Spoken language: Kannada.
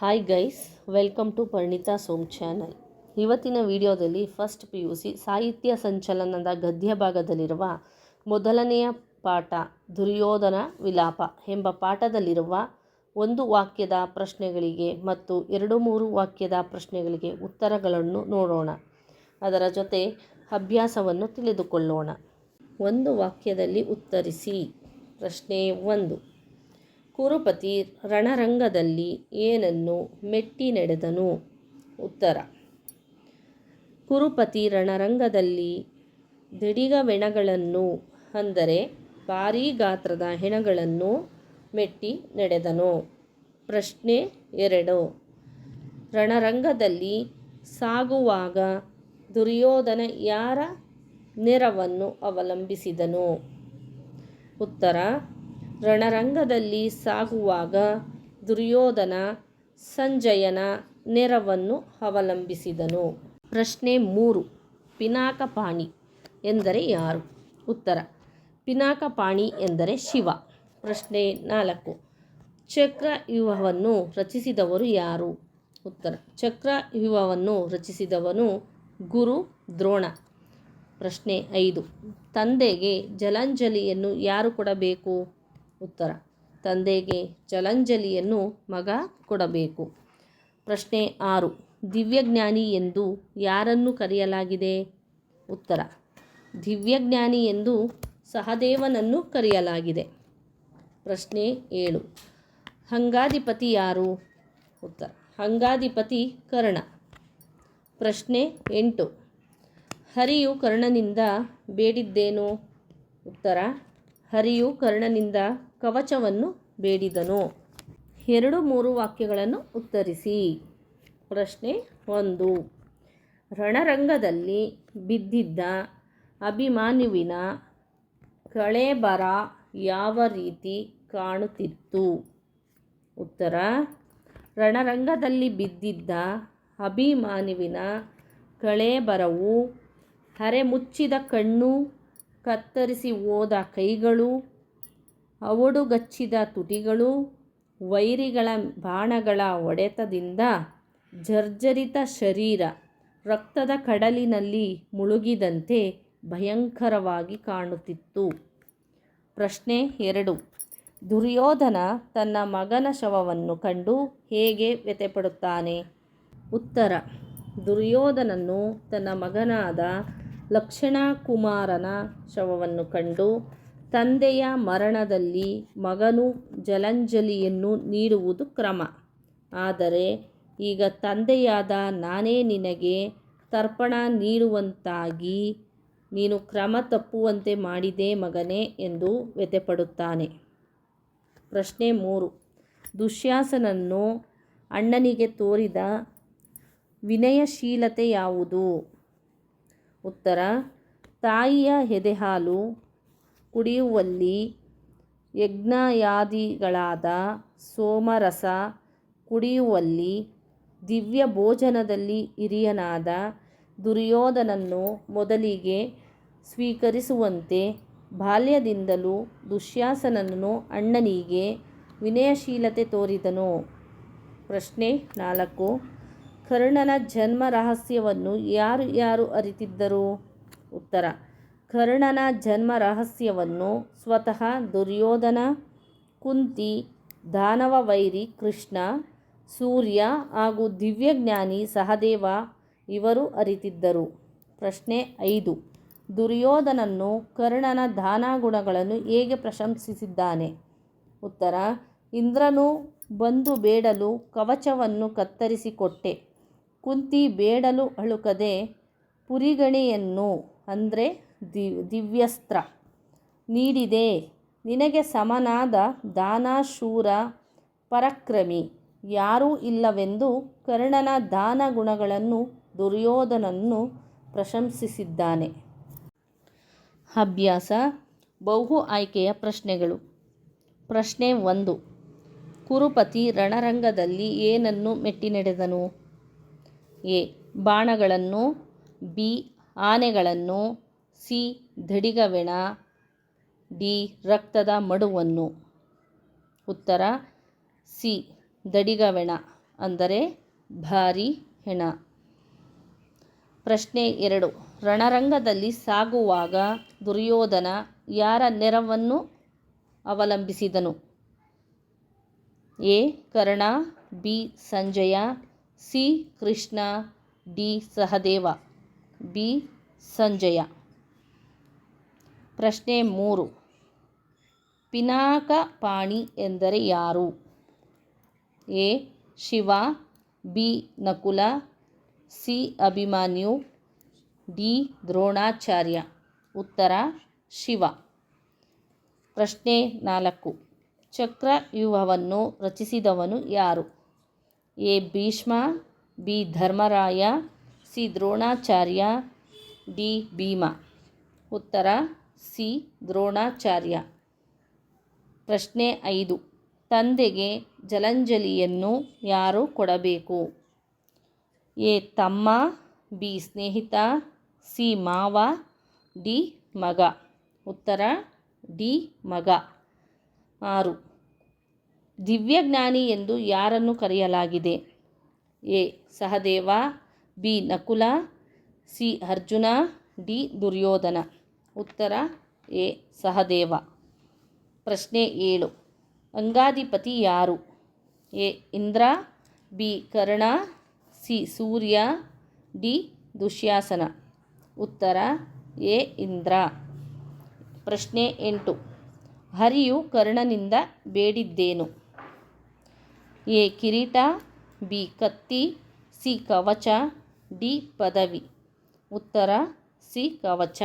Hi guys, welcome to Parinita Som channel. ಇವತ್ತಿನ ವಿಡಿಯೋದಲ್ಲಿ ಫಸ್ಟ್ PUC ಸಾಹಿತ್ಯ ಸಂಚಲನದ ಗದ್ಯ ಭಾಗದಲ್ಲಿರುವ ಮೊದಲನೆಯ ಪಾಠ ದುರ್ಯೋಧನ ವಿಲಾಪ ಎಂಬ ಪಾಠದಲ್ಲಿರುವ ಒಂದು ವಾಕ್ಯದ ಪ್ರಶ್ನೆಗಳಿಗೆ ಮತ್ತು 2-3 ವಾಕ್ಯದ ಪ್ರಶ್ನೆಗಳಿಗೆ ಉತ್ತರಗಳನ್ನು ನೋಡೋಣ. ಅದರ ಜೊತೆ ಅಭ್ಯಾಸವನ್ನು ತಿಳಿದುಕೊಳ್ಳೋಣ. ಒಂದು ವಾಕ್ಯದಲ್ಲಿ ಉತ್ತರಿಸಿ. ಪ್ರಶ್ನೆ 1. ಕುರುಪತಿ ರಣರಂಗದಲ್ಲಿ ಏನನ್ನು ಮೆಟ್ಟಿ ನಡೆದನು? ಉತ್ತರ: ಕುರುಪತಿ ರಣರಂಗದಲ್ಲಿ ದಿಡಿಗವೆಣಗಳನ್ನು ಅಂದರೆ ಭಾರೀ ಗಾತ್ರದ ಹೆಣಗಳನ್ನು ಮೆಟ್ಟಿ ನಡೆದನು. ಪ್ರಶ್ನೆ 2. ರಣರಂಗದಲ್ಲಿ ಸಾಗುವಾಗ ದುರ್ಯೋಧನ ಯಾರ ನೆರವನ್ನು ಅವಲಂಬಿಸಿದನು? ಉತ್ತರ: ರಣರಂಗದಲ್ಲಿ ಸಾಗುವಾಗ ದುರ್ಯೋಧನ ಸಂಜಯನ ನೆರವನ್ನು ಅವಲಂಬಿಸಿದನು. ಪ್ರಶ್ನೆ 3. ಪಿನಾಕಪಾಣಿ ಎಂದರೆ ಯಾರು? ಉತ್ತರ: ಪಿನಾಕಪಾಣಿ ಎಂದರೆ ಶಿವ. ಪ್ರಶ್ನೆ 4. ಚಕ್ರವ್ಯೂಹವನ್ನು ರಚಿಸಿದವರು ಯಾರು? ಉತ್ತರ: ಚಕ್ರವ್ಯೂಹವನ್ನು ರಚಿಸಿದವನು ಗುರು ದ್ರೋಣ. ಪ್ರಶ್ನೆ 5. ತಂದೆಗೆ ಜಲಾಂಜಲಿಯನ್ನು ಯಾರು ಕೊಡಬೇಕು? ಉತ್ತರ: ತಂದೆಗೆ ಜಲಾಂಜಲಿಯನ್ನು ಮಗ ಕೊಡಬೇಕು. ಪ್ರಶ್ನೆ 6. ದಿವ್ಯಜ್ಞಾನಿ ಎಂದು ಯಾರನ್ನು ಕರೆಯಲಾಗಿದೆ? ಉತ್ತರ: ದಿವ್ಯಜ್ಞಾನಿ ಎಂದು ಸಹದೇವನನ್ನು ಕರೆಯಲಾಗಿದೆ. ಪ್ರಶ್ನೆ 7. ಅಂಗಾಧಿಪತಿ ಯಾರು? ಉತ್ತರ: ಅಂಗಾಧಿಪತಿ ಕರ್ಣ. ಪ್ರಶ್ನೆ 8. ಹರಿಯು ಕರ್ಣನಿಂದ ಬೇಡಿದ್ದೇನು? ಉತ್ತರ: ಹರಿಯು ಕರ್ಣನಿಂದ ಕವಚವನ್ನು ಬೇಡಿದನು. 2-3 ವಾಕ್ಯಗಳನ್ನು ಉತ್ತರಿಸಿ. ಪ್ರಶ್ನೆ 1. ರಣರಂಗದಲ್ಲಿ ಬಿದ್ದಿದ್ದ ಅಭಿಮನ್ಯುವಿನ ಕಳೇಬರ ಯಾವ ರೀತಿ ಕಾಣುತ್ತಿತ್ತು? ಉತ್ತರ: ರಣರಂಗದಲ್ಲಿ ಬಿದ್ದಿದ್ದ ಅಭಿಮನ್ಯುವಿನ ಕಳೇಬರವು ಅರೆಮುಚ್ಚಿದ ಕಣ್ಣು, ಕತ್ತರಿಸಿ ಹೋದ ಕೈಗಳು, ಅವಡುಗಚ್ಚಿದ ತುಟಿಗಳು, ವೈರಿಗಳ ಬಾಣಗಳ ಹೊಡೆತದಿಂದ ಜರ್ಜರಿತ ಶರೀರ, ರಕ್ತದ ಕಡಲಿನಲ್ಲಿ ಮುಳುಗಿದಂತೆ ಭಯಂಕರವಾಗಿ ಕಾಣುತ್ತಿತ್ತು. ಪ್ರಶ್ನೆ 2. ದುರ್ಯೋಧನ ತನ್ನ ಮಗನ ಶವವನ್ನು ಕಂಡು ಹೇಗೆ ವ್ಯಥೆಪಡುತ್ತಾನೆ? ಉತ್ತರ: ದುರ್ಯೋಧನನು ತನ್ನ ಮಗನಾದ ಲಕ್ಷಣಕುಮಾರನ ಶವವನ್ನು ಕಂಡು ತಂದೆಯ ಮರಣದಲ್ಲಿ ಮಗನು ಜಲಾಂಜಲಿಯನ್ನು ನೀಡುವುದು ಕ್ರಮ. ಆದರೆ ಈಗ ತಂದೆಯಾದ ನಾನೇ ನಿನಗೆ ತರ್ಪಣ ನೀಡುವಂತಾಗಿ ನೀನು ಕ್ರಮ ತಪ್ಪುವಂತೆ ಮಾಡಿದೆ ಮಗನೇ ಎಂದು ವ್ಯಥೆಪಡುತ್ತಾನೆ. ಪ್ರಶ್ನೆ 3. ದುಶ್ಯಾಸನನು ಅಣ್ಣನಿಗೆ ತೋರಿದ ವಿನಯಶೀಲತೆ ಯಾವುದು? ಉತ್ತರ: ತಾಯಿಯ ಎದೆಹಾಲು ಕುಡಿಯುವಲ್ಲಿ, ಯಜ್ಞಯಾದಿಗಳಾದ ಸೋಮರಸ ಕುಡಿಯುವಲ್ಲಿ, ದಿವ್ಯ ಭೋಜನದಲ್ಲಿ ಹಿರಿಯನಾದ ದುರ್ಯೋಧನನನ್ನು ಮೊದಲಿಗೆ ಸ್ವೀಕರಿಸುವಂತೆ ಬಾಲ್ಯದಿಂದಲೂ ದುಶ್ಯಾಸನನು ಅಣ್ಣನಿಗೆ ವಿನಯಶೀಲತೆ ತೋರಿದನು. ಪ್ರಶ್ನೆ 4. ಕರ್ಣನ ಜನ್ಮ ರಹಸ್ಯವನ್ನು ಯಾರು ಅರಿತಿದ್ದರು? ಉತ್ತರ: ಕರ್ಣನ ಜನ್ಮ ರಹಸ್ಯವನ್ನು ಸ್ವತಃ ದುರ್ಯೋಧನ, ಕುಂತಿ, ದಾನವ ವೈರಿ ಕೃಷ್ಣ, ಸೂರ್ಯ ಹಾಗೂ ದಿವ್ಯಜ್ಞಾನಿ ಸಹದೇವ ಇವರು ಅರಿತಿದ್ದರು. ಪ್ರಶ್ನೆ 5. ದುರ್ಯೋಧನನು ಕರ್ಣನ ದಾನಗುಣಗಳನ್ನು ಹೇಗೆ ಪ್ರಶಂಸಿಸಿದ್ದಾನೆ? ಉತ್ತರ: ಇಂದ್ರನು ಬಂದು ಬೇಡಲು ಕವಚವನ್ನು ಕತ್ತರಿಸಿಕೊಟ್ಟೆ. ಕುಂತಿ ಬೇಡಲು ಅಳುಕದೆ ಪುರಿಗಣೆಯನ್ನು ಅಂದರೆ ದಿವ್ಯಸ್ತ್ರ ನೀಡಿದೆ. ನಿನಗೆ ಸಮನಾದ ದಾನಶೂರ ಪರಾಕ್ರಮಿ ಯಾರೂ ಇಲ್ಲವೆಂದು ಕರ್ಣನ ದಾನ ಗುಣಗಳನ್ನು ದುರ್ಯೋಧನನು ಪ್ರಶಂಸಿಸಿದ್ದಾನೆ. ಅಭ್ಯಾಸ: ಬಹು ಆಯ್ಕೆಯ ಪ್ರಶ್ನೆಗಳು. ಪ್ರಶ್ನೆ 1. ಕುರುಪತಿ ರಣರಂಗದಲ್ಲಿ ಏನನ್ನು ಮೆಟ್ಟಿ ನಡೆದನು? ಎ. ಬಾಣಗಳನ್ನು, ಬಿ. ಆನೆಗಳನ್ನು, ಸಿ. ದಿಡಿಗವೆಣ, ಡಿ. ರಕ್ತದ ಮಡುವನ್ನು. ಉತ್ತರ: ಸಿ. ದಿಡಿಗವೆಣ ಅಂದರೆ ಭಾರಿ ಹೆಣ. ಪ್ರಶ್ನೆ 2. ರಣರಂಗದಲ್ಲಿ ಸಾಗುವಾಗ ದುರ್ಯೋಧನ ಯಾರ ನೆರವನ್ನು ಅವಲಂಬಿಸಿದನು? A. Karna, B. Sanjaya, C. Krishna, D. Sahadeva. B. Sanjaya. ಪ್ರಶ್ನೆ 3. ಪಿನಾಕಪಾಣಿ ಎಂದರೆ ಯಾರು? A. Shiva, B. Nakula, C. Abhimanyu, D. Dronacharya. ಉತ್ತರ ಶಿವ. ಪ್ರಶ್ನೆ 4. ಚಕ್ರವ್ಯೂಹವನ್ನು ರಚಿಸಿದವನು ಯಾರು? A. Bhishma, B. Dharmaraya, C. Dronacharya, D. Bhima. ಉತ್ತರ ಸಿ. ದ್ರೋಣಾಚಾರ್ಯ. ಪ್ರಶ್ನೆ 5. ತಂದೆಗೆ ಜಲಾಂಜಲಿಯನ್ನು ಯಾರು ಕೊಡಬೇಕು? ಎ. ತಮ್ಮ, ಬಿ. ಸ್ನೇಹಿತ, ಸಿ. ಮಾವ, ಡಿ. ಮಗ. ಉತ್ತರ ಡಿ. ಮಗ. 6. ದಿವ್ಯಜ್ಞಾನಿ ಎಂದು ಯಾರನ್ನು ಕರೆಯಲಾಗಿದೆ? A. Sahadeva, B. Nakula, C. Arjuna, D. Duryodhana. ಉತ್ತರ ಎ. ಸಹದೇವ. ಪ್ರಶ್ನೆ 7. ಅಂಗಾಧಿಪತಿ ಯಾರು? A. Indra, B. Karna, C. Surya, D. Dushasana. ಉತ್ತರ ಎ. ಇಂದ್ರ. ಪ್ರಶ್ನೆ 8. ಹರಿಯು ಕರ್ಣನಿಂದ ಬೇಡಿದ್ದೇನು? ಎ. ಕಿರೀಟ, ಬಿ. ಕತ್ತಿ, ಸಿ. ಕವಚ, ಡಿ. ಪದವಿ. ಉತ್ತರ ಸಿ. ಕವಚ.